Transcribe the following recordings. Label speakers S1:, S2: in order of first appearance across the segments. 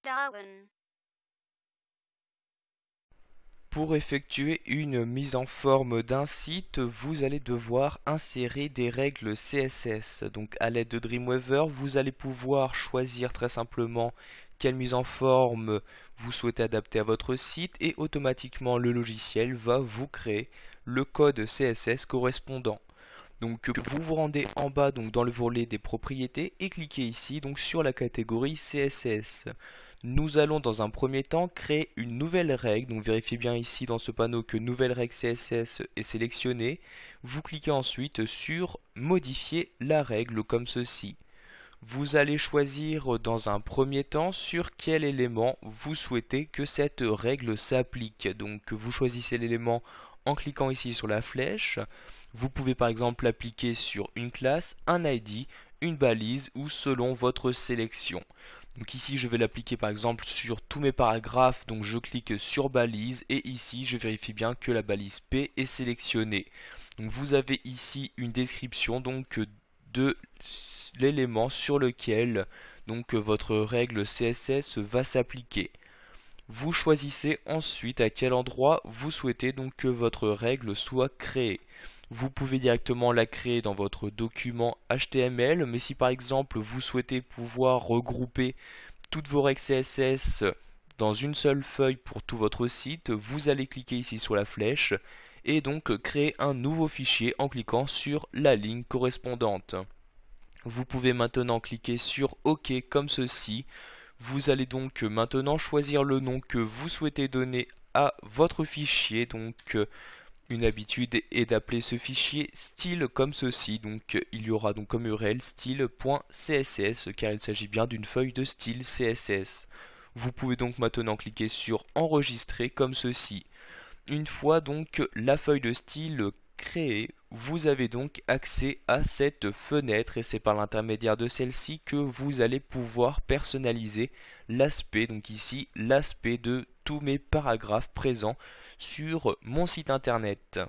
S1: Darwin.
S2: Pour effectuer une mise en forme d'un site, vous allez devoir insérer des règles CSS. Donc à l'aide de Dreamweaver, vous allez pouvoir choisir très simplement quelle mise en forme vous souhaitez adapter à votre site et automatiquement le logiciel va vous créer le code CSS correspondant. Donc vous vous rendez en bas donc dans le volet des propriétés et cliquez ici donc sur la catégorie CSS. Nous allons dans un premier temps créer une nouvelle règle, donc vérifiez bien ici dans ce panneau que nouvelle règle CSS est sélectionnée. Vous cliquez ensuite sur modifier la règle comme ceci. Vous allez choisir dans un premier temps sur quel élément vous souhaitez que cette règle s'applique. Donc vous choisissez l'élément en cliquant ici sur la flèche. Vous pouvez par exemple l'appliquer sur une classe, un ID, une balise ou selon votre sélection. Donc ici je vais l'appliquer par exemple sur tous mes paragraphes, donc je clique sur balise et ici je vérifie bien que la balise P est sélectionnée. Donc vous avez ici une description donc de l'élément sur lequel donc votre règle CSS va s'appliquer. Vous choisissez ensuite à quel endroit vous souhaitez donc que votre règle soit créée. Vous pouvez directement la créer dans votre document HTML, mais si par exemple vous souhaitez pouvoir regrouper toutes vos règles CSS dans une seule feuille pour tout votre site, vous allez cliquer ici sur la flèche et donc créer un nouveau fichier en cliquant sur la ligne correspondante. Vous pouvez maintenant cliquer sur OK comme ceci. Vous allez donc maintenant choisir le nom que vous souhaitez donner à votre fichier. Donc une habitude est d'appeler ce fichier style comme ceci. Donc il y aura donc comme URL style.css car il s'agit bien d'une feuille de style CSS. Vous pouvez donc maintenant cliquer sur enregistrer comme ceci. Une fois donc la feuille de style créée, vous avez donc accès à cette fenêtre et c'est par l'intermédiaire de celle-ci que vous allez pouvoir personnaliser l'aspect, donc ici l'aspect de tous mes paragraphes présents sur mon site internet.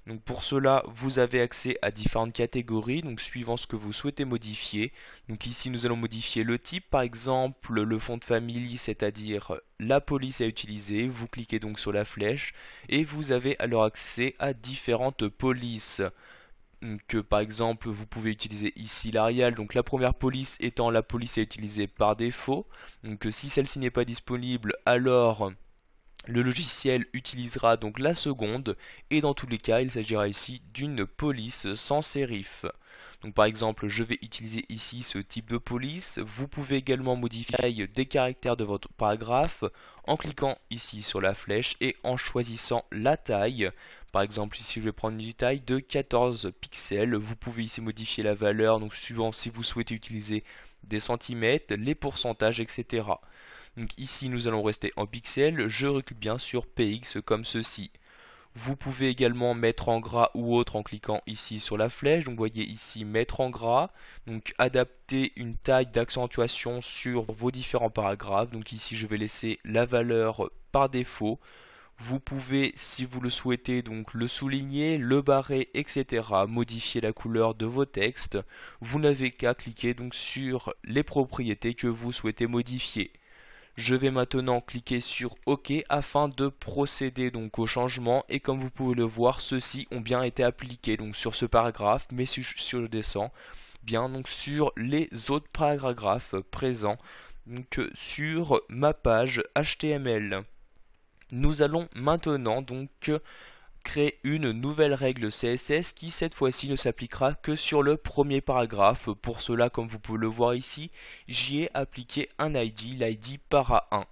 S2: Donc pour cela, vous avez accès à différentes catégories, donc suivant ce que vous souhaitez modifier. Donc ici, nous allons modifier le type, par exemple le fond de famille, c'est-à-dire la police à utiliser. Vous cliquez donc sur la flèche et vous avez alors accès à différentes polices. Donc par exemple, vous pouvez utiliser ici l'Arial, donc la première police étant la police à utiliser par défaut. Donc si celle-ci n'est pas disponible, alors le logiciel utilisera donc la seconde et dans tous les cas il s'agira ici d'une police sans sérif. Donc par exemple je vais utiliser ici ce type de police. Vous pouvez également modifier la taille des caractères de votre paragraphe en cliquant ici sur la flèche et en choisissant la taille. Par exemple ici je vais prendre une taille de 14 pixels. Vous pouvez ici modifier la valeur donc suivant si vous souhaitez utiliser des centimètres, les pourcentages, etc. Donc ici nous allons rester en pixels, je recule bien sur PX comme ceci. Vous pouvez également mettre en gras ou autre en cliquant ici sur la flèche. Donc voyez ici mettre en gras, donc adapter une taille d'accentuation sur vos différents paragraphes. Donc ici je vais laisser la valeur par défaut. Vous pouvez, si vous le souhaitez, donc le souligner, le barrer, etc. Modifier la couleur de vos textes. Vous n'avez qu'à cliquer donc sur les propriétés que vous souhaitez modifier. Je vais maintenant cliquer sur OK afin de procéder donc au changement et comme vous pouvez le voir, ceux-ci ont bien été appliqués donc sur ce paragraphe, mais si je descends, bien donc sur les autres paragraphes présents donc sur ma page HTML. Nous allons maintenant donc créer une nouvelle règle CSS qui cette fois-ci ne s'appliquera que sur le premier paragraphe. Pour cela, comme vous pouvez le voir ici, j'y ai appliqué un ID, l'ID para1.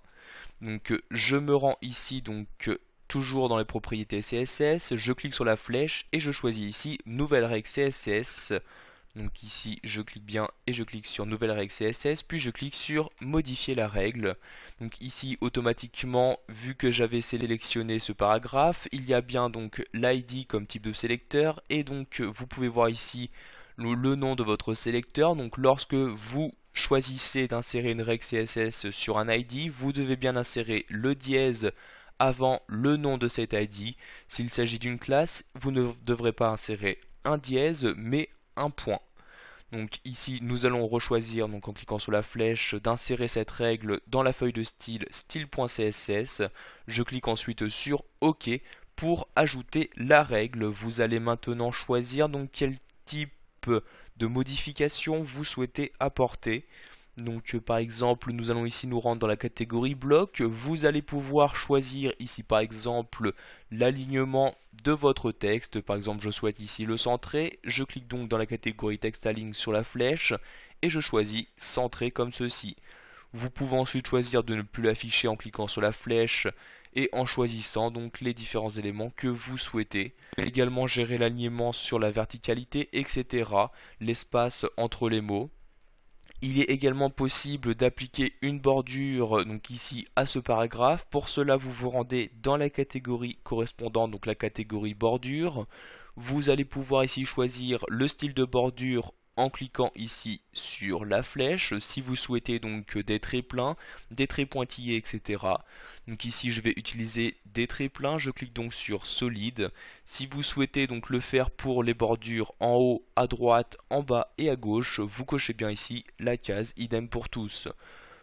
S2: Donc je me rends ici donc toujours dans les propriétés CSS, je clique sur la flèche et je choisis ici nouvelle règle CSS. Donc ici je clique bien et je clique sur nouvelle règle CSS, puis je clique sur modifier la règle. Donc ici automatiquement, vu que j'avais sélectionné ce paragraphe, il y a bien donc l'ID comme type de sélecteur et donc vous pouvez voir ici le nom de votre sélecteur. Donc lorsque vous choisissez d'insérer une règle CSS sur un ID, vous devez bien insérer le dièse avant le nom de cet ID. S'il s'agit d'une classe, vous ne devrez pas insérer un dièse mais un point. Donc ici, nous allons rechoisir, donc en cliquant sur la flèche, d'insérer cette règle dans la feuille de style style.css. Je clique ensuite sur OK pour ajouter la règle. Vous allez maintenant choisir donc quel type de modification vous souhaitez apporter. Donc par exemple, nous allons ici nous rendre dans la catégorie bloc. Vous allez pouvoir choisir ici par exemple l'alignement de votre texte. Par exemple, je souhaite ici le centrer. Je clique donc dans la catégorie texte align sur la flèche et je choisis centrer comme ceci. Vous pouvez ensuite choisir de ne plus l'afficher en cliquant sur la flèche et en choisissant donc les différents éléments que vous souhaitez. Également gérer l'alignement sur la verticalité, etc. L'espace entre les mots. Il est également possible d'appliquer une bordure donc ici à ce paragraphe. Pour cela, vous vous rendez dans la catégorie correspondante, donc la catégorie bordure. Vous allez pouvoir ici choisir le style de bordure en cliquant ici sur la flèche. Si vous souhaitez donc des traits pleins, des traits pointillés, etc. Donc ici je vais utiliser des traits pleins, je clique donc sur solide. Si vous souhaitez donc le faire pour les bordures en haut, à droite, en bas et à gauche, vous cochez bien ici la case idem pour tous.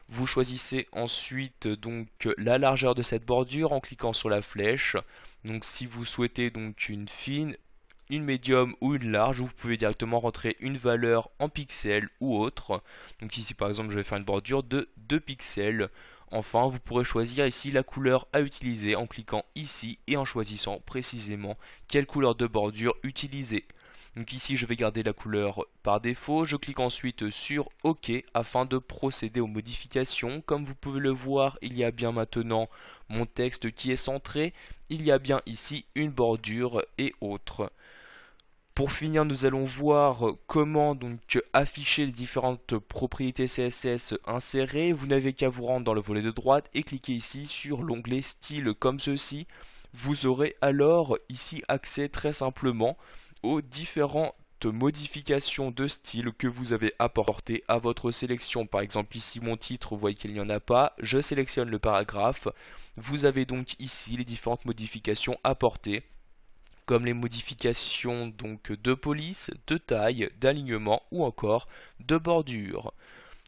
S2: Vous choisissez ensuite donc la largeur de cette bordure en cliquant sur la flèche. Donc si vous souhaitez donc une fine, une médium ou une large, vous pouvez directement rentrer une valeur en pixels ou autre. Donc ici par exemple je vais faire une bordure de 2 pixels. Enfin, vous pourrez choisir ici la couleur à utiliser en cliquant ici et en choisissant précisément quelle couleur de bordure utiliser. Donc ici je vais garder la couleur par défaut, je clique ensuite sur OK afin de procéder aux modifications. Comme vous pouvez le voir, il y a bien maintenant mon texte qui est centré, il y a bien ici une bordure et autres. Pour finir, nous allons voir comment donc afficher les différentes propriétés CSS insérées. Vous n'avez qu'à vous rendre dans le volet de droite et cliquer ici sur l'onglet style comme ceci. Vous aurez alors ici accès très simplement aux différentes modifications de style que vous avez apportées à votre sélection. Par exemple ici mon titre, vous voyez qu'il n'y en a pas. Je sélectionne le paragraphe. Vous avez donc ici les différentes modifications apportées, comme les modifications donc de police, de taille, d'alignement ou encore de bordure.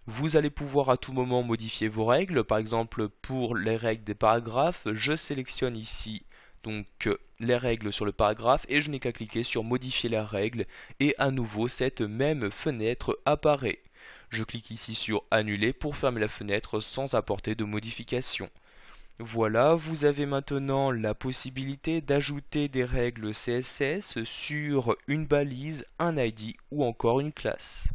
S2: Vous allez pouvoir à tout moment modifier vos règles. Par exemple pour les règles des paragraphes, je sélectionne ici donc les règles sur le paragraphe et je n'ai qu'à cliquer sur modifier la règle et à nouveau cette même fenêtre apparaît. Je clique ici sur annuler pour fermer la fenêtre sans apporter de modification. Voilà, vous avez maintenant la possibilité d'ajouter des règles CSS sur une balise, un ID ou encore une classe.